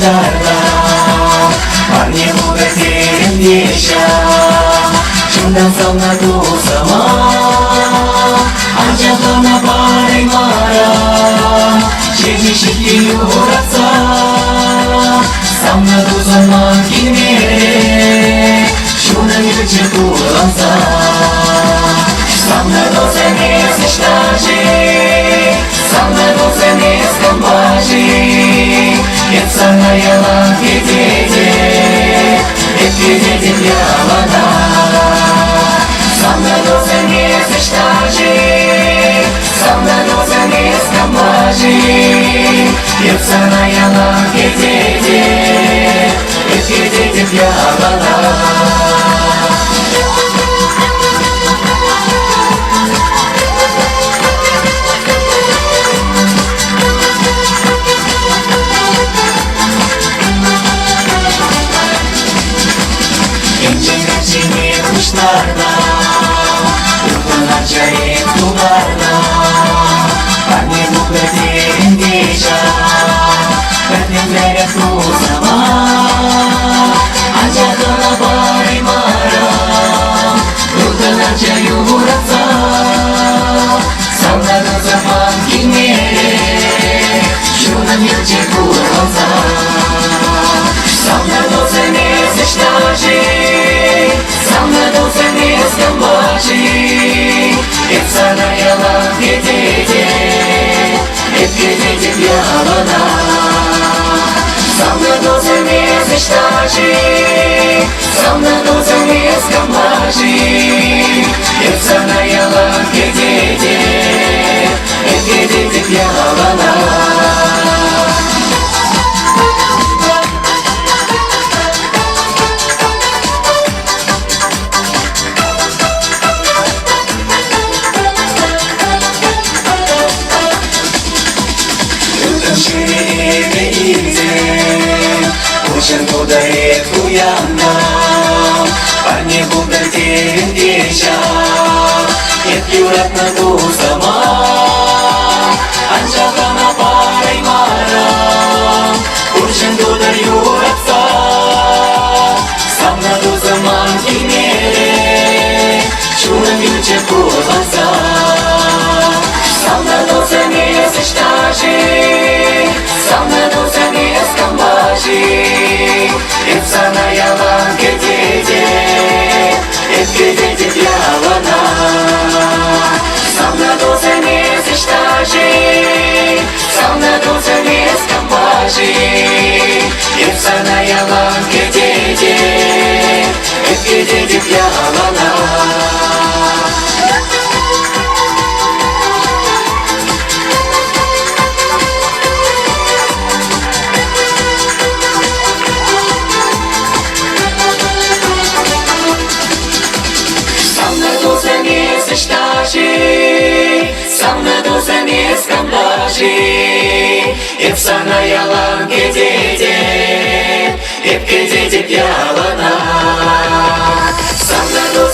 kuşlarla Parne bogatelim yaşa Şundan sonra doğsama Acabana bari mara Çeşi şekli uğratsa Samna do zaman girmeye Şundan yüce kullansa Samna do zemiz iştaşı Samna do zemiz kambaşı Hep sana yalan gidecek Hep gidecek yalana Samna do zemiz iştaşı Samna do zemiz kambaşı Hep sana yalan gidecek Hep gidecek yalana kuşlarla Yurtlanacak duvarla Parne bogatelim yaşa Kalbimlere tuzama Ancak ona bari mara Yurtlanacak yuhuratsa Salladı zaman girmeyerek Şuna yüce kullansa Salladı zemiz iştaşı Samna do zemiz kambaşı Hep sana yalan gidecek Hep gidecek yalana Samna do zemiz iştaşı Samna do zemiz kambaşı Hep sana yalan gidecek Hep gidecek yalana Очень ударит уяна Парне богателим yaşa Hep yürekle tuzama Ancak ana parayı mara Kurşun dudar yuraksa Samna do zaman girmeyerek Şuna yüce kullansa Samna do zemiz iştaşı Samna do zemiz kambaşı Hep sana yalan gidecek Hep gidecek yalana Samna do zemiz iştaşı Samna do zemiz kambaşı Hep sana yalan gidecek Hep gidecek yalana Samna do zemiz kambaşı Hep sana yalan gidecek Hep gidecek yalana Samna do